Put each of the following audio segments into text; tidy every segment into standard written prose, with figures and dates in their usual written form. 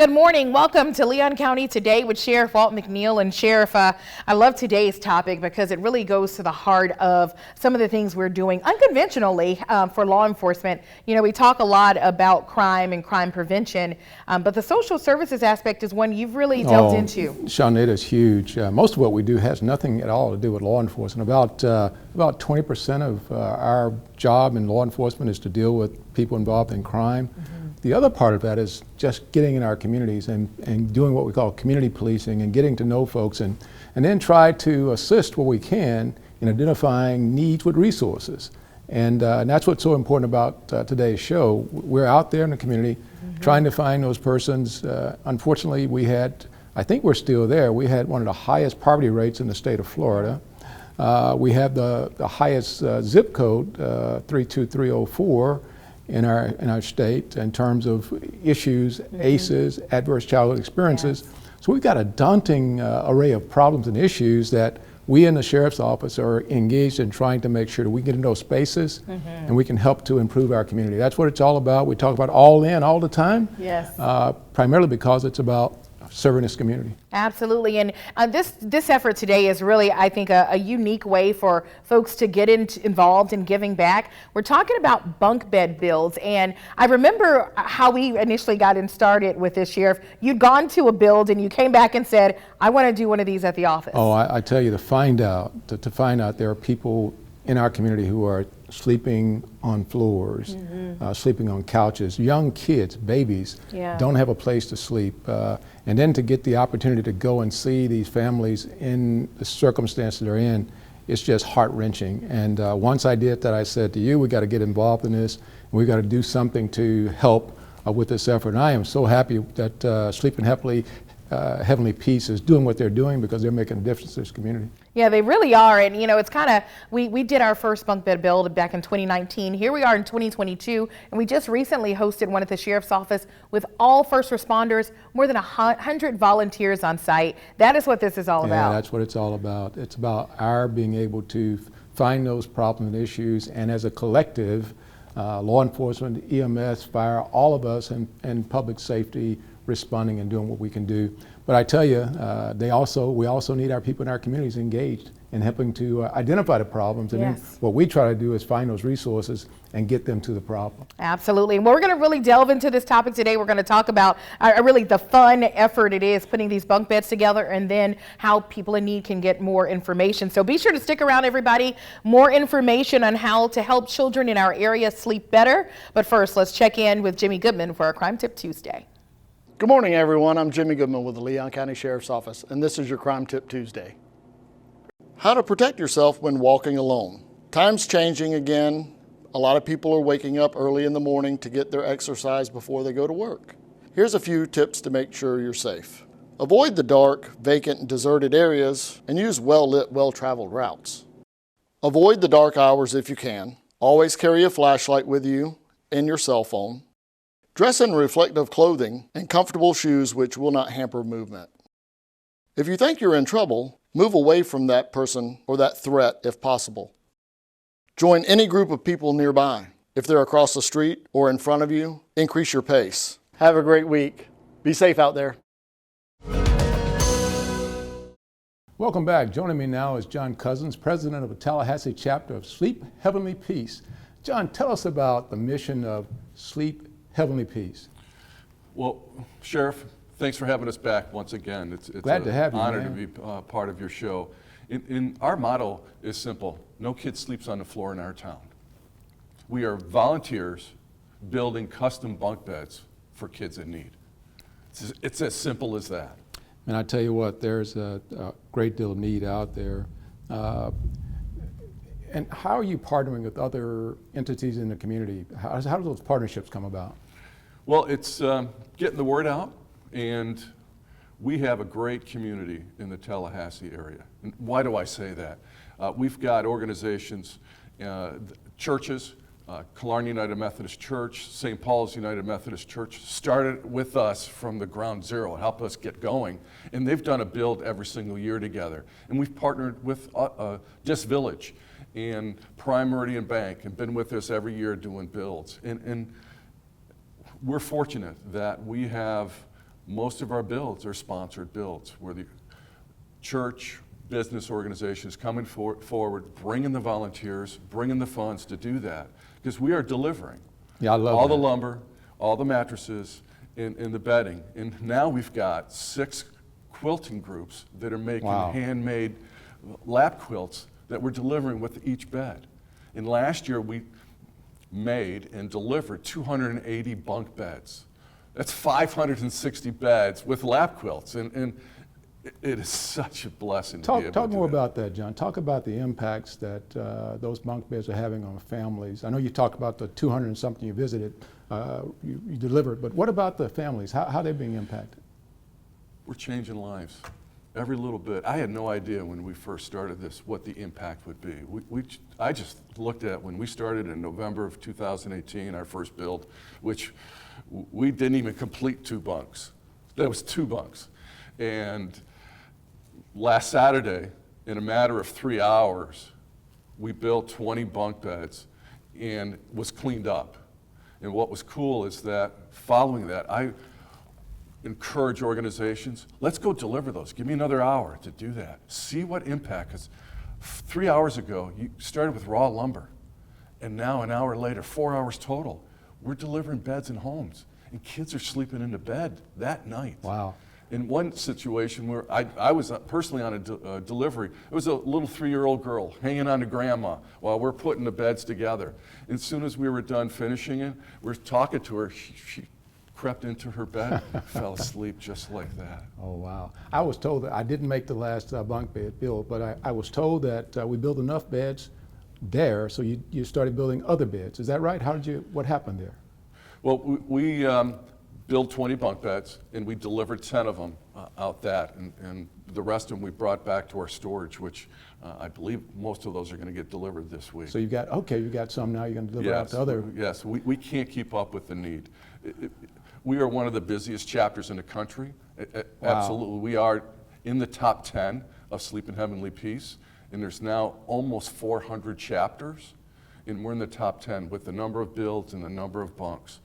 Good morning. Welcome to Leon County Today with Sheriff Walt McNeil. And Sheriff, I love today's topic because it really goes to the heart of some of the things we're doing unconventionally for law enforcement. You know, we talk a lot about crime and crime prevention, but the social services aspect is one you've really delved into. Shawnetta is huge. Most of what we do has nothing at all to do with law enforcement. About 20% of our job in law enforcement is to deal with people involved in crime. The other part of that is just getting in our communities and doing what we call community policing and getting to know folks and then try to assist where we can in identifying needs with resources. And that's what's so important about today's show. We're out there in the community trying to find those persons. Unfortunately, I think we're still there, we had one of the highest poverty rates in the state of Florida. We have the highest zip code, 32304, in our state in terms of issues, ACEs, adverse childhood experiences. Yes. So we've got a daunting array of problems and issues that we in the Sheriff's Office are engaged in trying to make sure that we get in those spaces and we can help to improve our community. That's what it's all about. We talk about all in all the time, yes. Primarily because it's about serving this community. Absolutely, and this effort today is really, I think, a unique way for folks to get involved in giving back. We're talking about bunk bed builds, and I remember how we initially got started with this, Sheriff. You'd gone to a build and you came back and said, I want to do one of these at the office. Oh, I tell you, to find out there are people in our community who are sleeping on floors, sleeping on couches, young kids, babies, don't have a place to sleep. And then to get the opportunity to go and see these families in the circumstances they're in, it's just heart-wrenching. And once I did that, I said to you, we got to get involved in this, and we got to do something to help with this effort. And I am so happy that Sleeping Heavenly Peace is doing what they're doing because they're making a difference in this community. Yeah, they really are. And, you know, it's kind of, we did our first bunk bed build back in 2019. Here we are in 2022, and we just recently hosted one at the Sheriff's Office with all first responders, more than 100 volunteers on site. That is what this is all about. Yeah, that's what it's all about. It's about our being able to find those problems and issues, and as a collective, law enforcement, EMS, fire, all of us in public safety, responding and doing what we can do. But I tell you, we also need our people in our communities engaged in helping to identify the problems. And then what we try to do is find those resources and get them to the problem. Absolutely. And we're going to really delve into this topic today. We're going to talk about really the fun effort it is putting these bunk beds together, and then how people in need can get more information. So be sure to stick around, everybody. More information on how to help children in our area sleep better. But first, let's check in with Jimmy Goodman for our Crime Tip Tuesday. Good morning, everyone. I'm Jimmy Goodman with the Leon County Sheriff's Office, and this is your Crime Tip Tuesday. How to protect yourself when walking alone. Time's changing again. A lot of people are waking up early in the morning to get their exercise before they go to work. Here's a few tips to make sure you're safe. Avoid the dark, vacant, and deserted areas, and use well-lit, well-traveled routes. Avoid the dark hours if you can. Always carry a flashlight with you and your cell phone. Dress in reflective clothing and comfortable shoes which will not hamper movement. If you think you're in trouble, move away from that person or that threat if possible. Join any group of people nearby. If they're across the street or in front of you, increase your pace. Have a great week. Be safe out there. Welcome back. Joining me now is John Cousins, president of the Tallahassee chapter of Sleep Heavenly Peace. John, tell us about the mission of Sleep Heavenly Peace. Well, Sheriff, thanks for having us back once again. It's Glad to have you, honor man. to be part of your show. Our motto is simple: no kid sleeps on the floor in our town. We are volunteers building custom bunk beds for kids in need. It's as simple as that. And I tell you what, there's a great deal of need out there. And how are you partnering with other entities in the community? How do those partnerships come about? Well, it's getting the word out, and we have a great community in the Tallahassee area. And why do I say that? We've got organizations, churches, Killarney United Methodist Church, St. Paul's United Methodist Church started with us from the ground zero and helped us get going. And they've done a build every single year together. And we've partnered with Just Village and Prime Meridian Bank and been with us every year doing builds. And we're fortunate that we have most of our builds are sponsored builds where the church, business organizations coming forward, bringing the volunteers, bringing the funds to do that, because we are delivering. Yeah, I love all that. the lumber, all the mattresses, and the bedding. And now we've got 6 quilting groups that are making Wow. handmade lap quilts that we're delivering with each bed. And last year we made and delivered 280 bunk beds. That's 560 beds with lap quilts. And it is such a blessing to be able to Talk do more that. about that, John. Talk about the impacts that those bunk beds are having on families. I know you talked about the 200 and something you visited, you delivered, but what about the families? How are they being impacted? We're changing lives every little bit. I had no idea when we first started this what the impact would be. I just looked at when we started in November of 2018, our first build, which we didn't even complete 2 bunks. That was 2 bunks. And last Saturday, in a matter of 3 hours, we built 20 bunk beds and was cleaned up. And what was cool is that following that, I encourage organizations, let's go deliver those. Give me another hour to do that. See what impact, because 3 hours ago, you started with raw lumber. And now an hour later, 4 hours total, we're delivering beds in homes. And kids are sleeping into bed that night. Wow. In one situation where I was personally on a delivery, it was a little 3-year-old girl hanging on to grandma while we're putting the beds together. And as soon as we were done finishing it, we're talking to her, she crept into her bed, fell asleep just like that. Oh, wow. I was told that I didn't make the last bunk bed build, but I was told that we built enough beds there, so you started building other beds. Is that right? What happened there? Well, we built 20 bunk beds, and we delivered 10 of them out that, and the rest of them we brought back to our storage, which I believe most of those are going to get delivered this week. So you got some now, you're going to deliver out to other. Yes, we can't keep up with the need. We are one of the busiest chapters in the country. Wow. Absolutely. We are in the top 10 of Sleep in Heavenly Peace, and there's now almost 400 chapters, and we're in the top 10 with the number of builds and the number of bunks.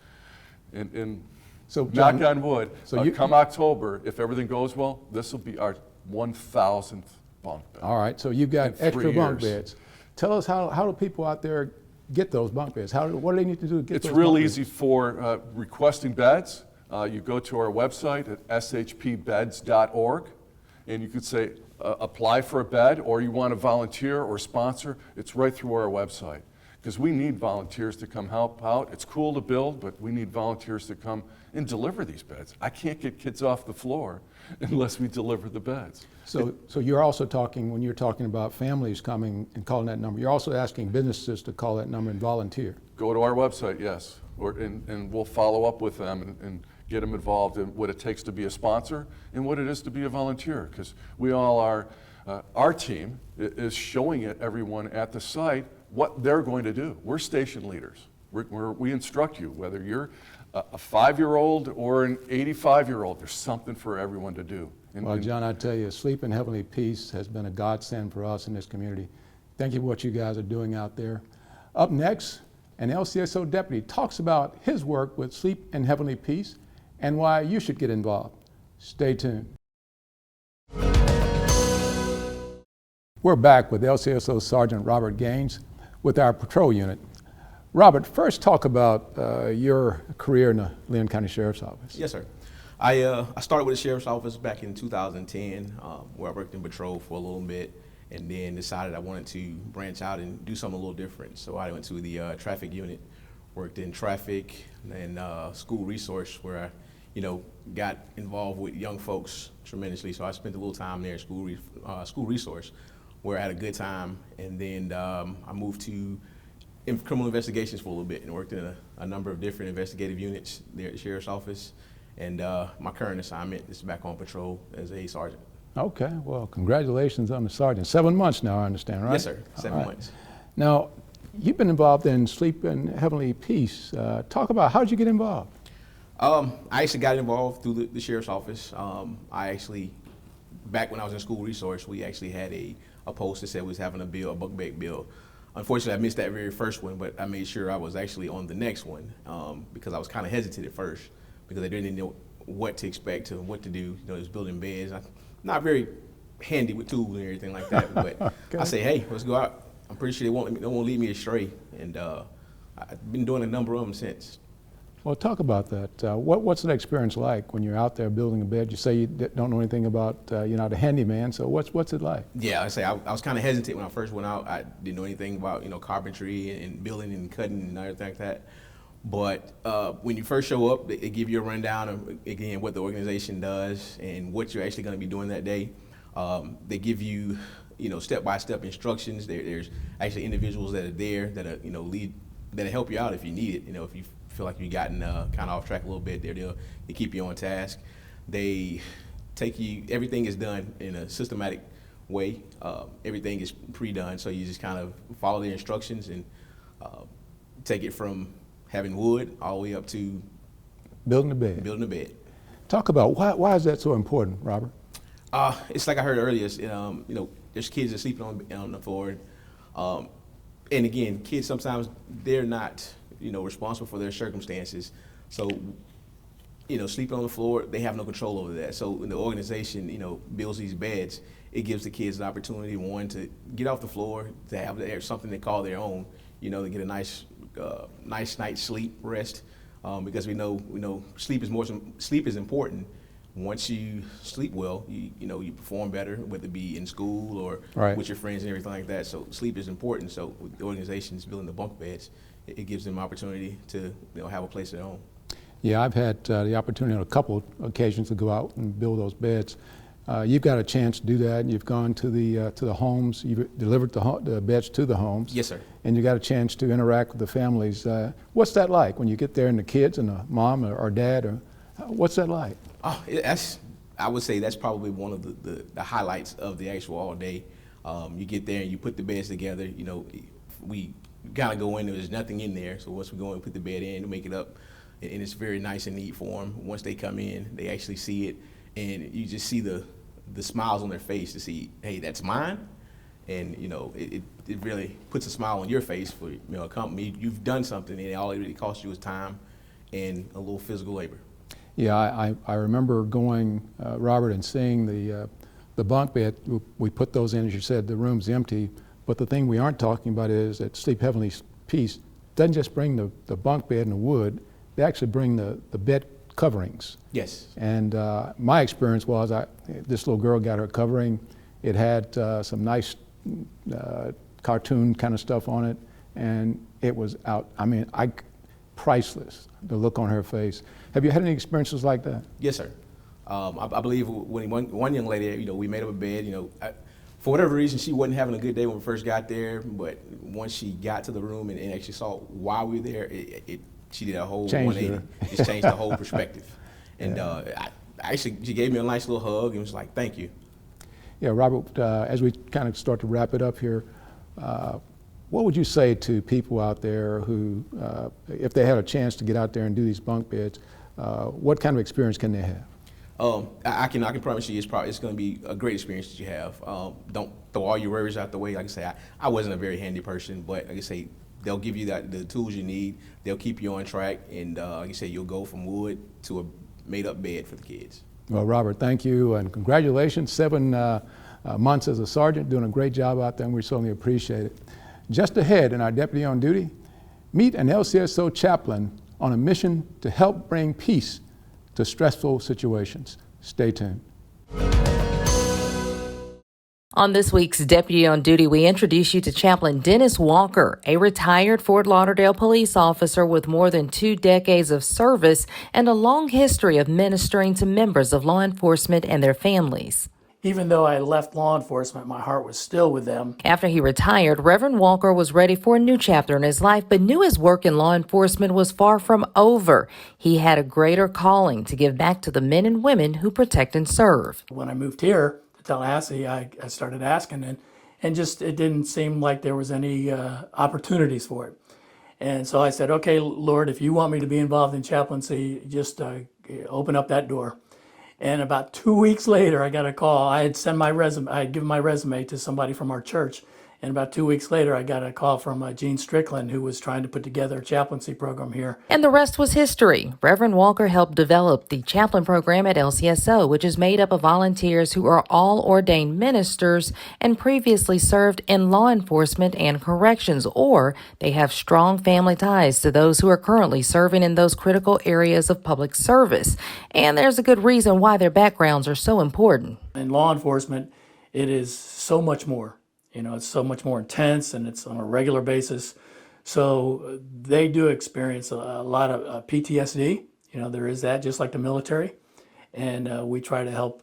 And So, John, knock on wood, so come October, if everything goes well, this will be our 1,000th bunk bed. all right, so you've got In 3 extra bunk years. beds. Tell us how do people out there get those bunk beds? What do they need to do to get It's those real bunk easy for requesting beds. You go to our website at shpbeds.org, and you could say apply for a bed, or you want to volunteer or sponsor. It's right through our website, because we need volunteers to come help out. It's cool to build, but we need volunteers to come and deliver these beds. I can't get kids off the floor unless we deliver the beds. So you're also talking, when you're talking about families coming and calling that number, you're also asking businesses to call that number and volunteer. Go to our website, yes, and we'll follow up with them and get them involved in what it takes to be a sponsor and what it is to be a volunteer, because we all are, our team is showing it everyone at the site what they're going to do. We're station leaders. We instruct you, whether you're a 5-year-old or an 85-year-old, there's something for everyone to do. Well, John, I tell you, Sleep in Heavenly Peace has been a godsend for us in this community. Thank you for what you guys are doing out there. Up next, an LCSO deputy talks about his work with Sleep in Heavenly Peace and why you should get involved. Stay tuned. We're back with LCSO Sergeant Robert Gaines with our patrol unit. Robert, first talk about your career in the Leon County Sheriff's Office. Yes, sir. I started with the Sheriff's Office back in 2010, where I worked in patrol for a little bit, and then decided I wanted to branch out and do something a little different. So I went to the traffic unit, worked in traffic and school resource, where I, got involved with young folks tremendously. So I spent a little time there at school resource, where I had a good time, and then I moved to criminal investigations for a little bit and worked in a number of different investigative units there at the Sheriff's Office. And my current assignment is back on patrol as a sergeant. Okay, well, congratulations on the sergeant. 7 months now, I understand, right? Yes, sir. 7 All right. months. Now, you've been involved in Sleep in Heavenly Peace. Talk about how did you get involved? I actually got involved through the Sheriff's Office. Back when I was in school resource, we actually had a post that said we was having a bunk bed bill. Unfortunately, I missed that very first one, but I made sure I was actually on the next one because I was kind of hesitant at first because I didn't know what to expect and what to do. You know, just building beds. I'm not very handy with tools and everything like that, but I say, hey, let's go out. I'm pretty sure they won't lead me astray, and I've been doing a number of them since. Well, talk about that. What's the experience like when you're out there building a bed? You say you don't know anything about, you're not a handyman, so what's it like? Yeah, I say I was kind of hesitant when I first went out. I didn't know anything about carpentry and building and cutting and everything like that. But when you first show up, they give you a rundown of, again, what the organization does and what you're actually going to be doing that day. They give you, step-by-step instructions. There's actually individuals that are there that are, lead, that'll help you out if you need it. If you feel like you've gotten kind of off track a little bit, they keep you on task. They take you, everything is done in a systematic way. Everything is pre-done, so you just kind of follow the instructions and take it from having wood all the way up to Building a bed. building a bed. Talk about why is that so important, Robert? It's like I heard earlier, there's kids that sleep on the floor. And again, kids sometimes they're not, responsible for their circumstances. So, sleeping on the floor, they have no control over that. So when the organization, builds these beds, it gives the kids an opportunity, one, to get off the floor, to have something they call their own, to get a nice night's sleep, rest, because we know sleep is important. Once you sleep well, you perform better, whether it be in school or Right. with your friends and everything like that. So sleep is important. So with the organizations building the bunk beds, it gives them opportunity to have a place of their own. Yeah, I've had the opportunity on a couple occasions to go out and build those beds. You've got a chance to do that, and you've gone to the homes. You've delivered the beds to the homes. Yes, sir. And you got a chance to interact with the families. What's that like when you get there and the kids and the mom or dad? What's that like? Oh, I would say that's probably one of the highlights of the actual all day. You get there and you put the beds together. We kind of go in, there's nothing in there. So once we go in and put the bed in, we make it up in it's very nice and neat for them. Once they come in, they actually see it, and you just see the smiles on their face to see, hey, that's mine. And it really puts a smile on your face for a company. You've done something, and all it really costs you is time and a little physical labor. Yeah, I remember going, Robert, and seeing the bunk bed. We put those in, as you said, the room's empty. But the thing we aren't talking about is that Sleep Heavenly piece doesn't just bring the bunk bed and the wood. They actually bring the bed coverings. Yes. And my experience was this little girl got her covering. It had some nice cartoon kind of stuff on it, and it was priceless, the look on her face. Have you had any experiences like that? Yes, sir. I believe when one young lady, we made up a bed, for whatever reason, she wasn't having a good day when we first got there, but once she got to the room and actually saw why we were there, she did a whole Changed 180. Just changed the whole perspective. And actually, she gave me a nice little hug and was like, thank you. Yeah, Robert, as we kind of start to wrap it up here, what would you say to people out there who, if they had a chance to get out there and do these bunk beds, what kind of experience can they have? I can promise you it's going to be a great experience that you have. Don't throw all your worries out the way. Like I say, I wasn't a very handy person, but like I say, they'll give you the tools you need. They'll keep you on track, and like I say, you'll go from wood to a made-up bed for the kids. Well, Robert, thank you, and congratulations. 7 months as a sergeant, doing a great job out there, and we certainly appreciate it. Just ahead in our Deputy on Duty, meet an LCSO chaplain on a mission to help bring peace to stressful situations. Stay tuned. On this week's Deputy on Duty, we introduce you to Chaplain Dennis Walker, a retired Fort Lauderdale police officer with more than 2 decades of service and a long history of ministering to members of law enforcement and their families. Even though I left law enforcement, my heart was still with them. After he retired, Reverend Walker was ready for a new chapter in his life, but knew his work in law enforcement was far from over. He had a greater calling to give back to the men and women who protect and serve. When I moved here to Tallahassee, I started asking, and just it didn't seem like there was any opportunities for it. And so I said, okay, Lord, if you want me to be involved in chaplaincy, just open up that door. And about 2 weeks later, I got a call. I had sent my resume. I had given my resume to somebody from our church, And about 2 weeks later, I got a call from Gene Strickland, who was trying to put together a chaplaincy program here. And the rest was history. Reverend Walker helped develop the chaplain program at LCSO, which is made up of volunteers who are all ordained ministers and previously served in law enforcement and corrections, or they have strong family ties to those who are currently serving in those critical areas of public service. And there's a good reason why their backgrounds are so important. In law enforcement, it is so much more. It's so much more intense, and it's on a regular basis. So they do experience a lot of PTSD. There is that, just like the military. And we try to help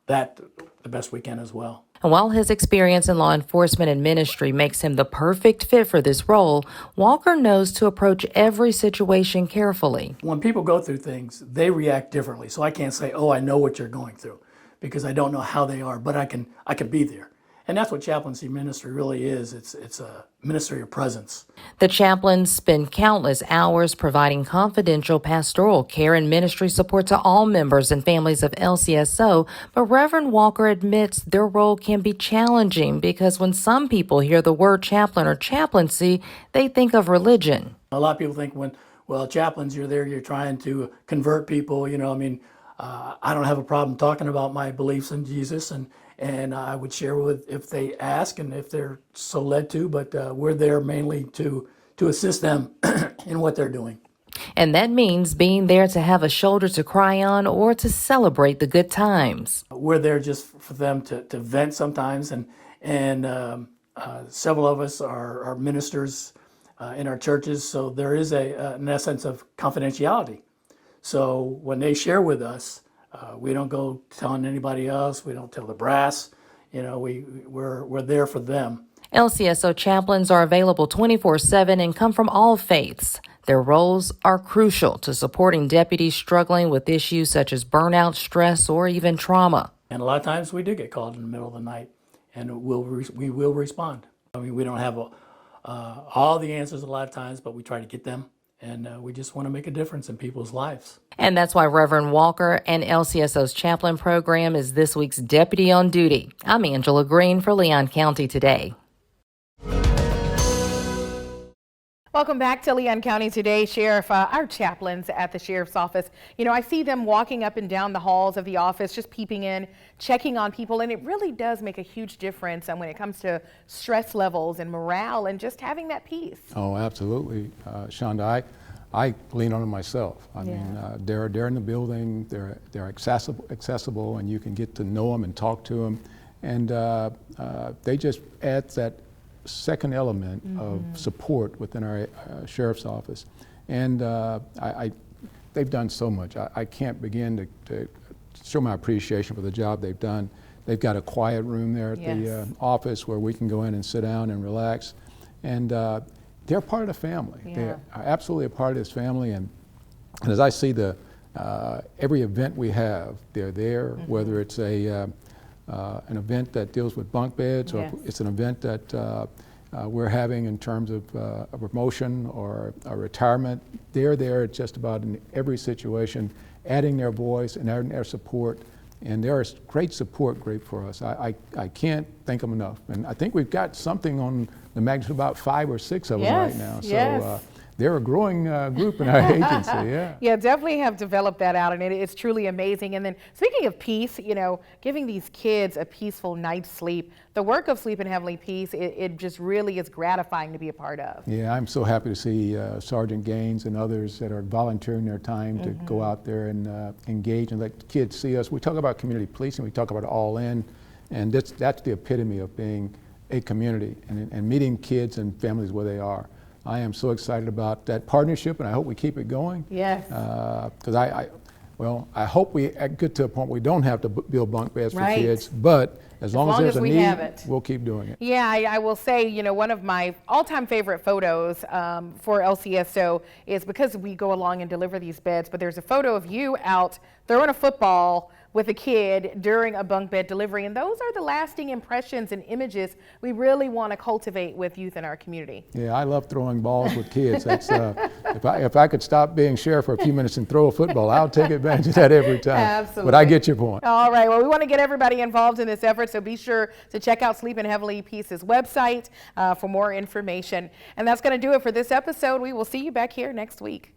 that the best we can as well. And while his experience in law enforcement and ministry makes him the perfect fit for this role, Walker knows to approach every situation carefully. When people go through things, they react differently. So I can't say, oh, I know what you're going through, because I don't know how they are, but I can be there. And that's what chaplaincy ministry really is. It's a ministry of presence. The chaplains spend countless hours providing confidential pastoral care and ministry support to all members and families of LCSO, but Reverend Walker admits their role can be challenging because when some people hear the word chaplain or chaplaincy, they think of religion. A lot of people think chaplains, you're there, you're trying to convert people. I don't have a problem talking about my beliefs in Jesus, and I would share with if they ask and if they're so led to, but we're there mainly to assist them in what they're doing. And that means being there to have a shoulder to cry on or to celebrate the good times. We're there just for them to vent sometimes, and several of us are ministers in our churches, so there is an essence of confidentiality. So when they share with us, we don't go telling anybody else. We don't tell the brass. We're there for them. LCSO chaplains are available 24/7 and come from all faiths. Their roles are crucial to supporting deputies struggling with issues such as burnout, stress, or even trauma. And a lot of times we do get called in the middle of the night, and we will respond. We don't have all the answers a lot of times, but we try to get them. And we just want to make a difference in people's lives. And that's why Reverend Walker and LCSO's chaplain program is this week's Deputy on Duty. I'm Angela Green for Leon County Today. Welcome back to Leon County Today. Sheriff, our chaplains at the Sheriff's Office, I see them walking up and down the halls of the office, just peeping in, checking on people, and it really does make a huge difference when it comes to stress levels and morale and just having that peace. Oh, absolutely. Shonda, I lean on them myself. I mean, they're in the building, they're accessible, and you can get to know them and talk to them. And they just add that second element of support within our Sheriff's Office. And they've done so much. I can't begin to show my appreciation for the job they've done. They've got a quiet room there at the office where we can go in and sit down and relax. And they're part of the family. Yeah. They're absolutely a part of this family. And as I see every event we have, they're there, whether it's an event that deals with bunk beds, or it's an event that we're having in terms of a promotion or a retirement. They're there just about in every situation, adding their voice and adding their support. And they're a great support group for us. I can't thank them enough. And I think we've got something on the magnitude of about 5 or 6 of them right now. So they're a growing group in our agency, Yeah, definitely have developed that out, and it's truly amazing. And then speaking of peace, giving these kids a peaceful night's sleep, the work of Sleep in Heavenly Peace, it just really is gratifying to be a part of. Yeah, I'm so happy to see Sergeant Gaines and others that are volunteering their time to go out there and engage and let the kids see us. We talk about community policing, we talk about all in, and that's the epitome of being a community and meeting kids and families where they are. I am so excited about that partnership, and I hope we keep it going. Yes. Because I hope we get to a point where we don't have to build bunk beds for Right. kids, but as long as there's a we need, have it. we'll keep doing it. Yeah, I will say, one of my all-time favorite photos for LCSO is because we go along and deliver these beds, but there's a photo of you out throwing a football with a kid during a bunk bed delivery. And those are the lasting impressions and images we really want to cultivate with youth in our community. Yeah, I love throwing balls with kids. That's if I could stop being sheriff for a few minutes and throw a football, I'll take advantage of that every time. Absolutely. But I get your point. All right. Well, we want to get everybody involved in this effort, so be sure to check out Sleeping Heavily Peace's website for more information. And that's going to do it for this episode. We will see you back here next week.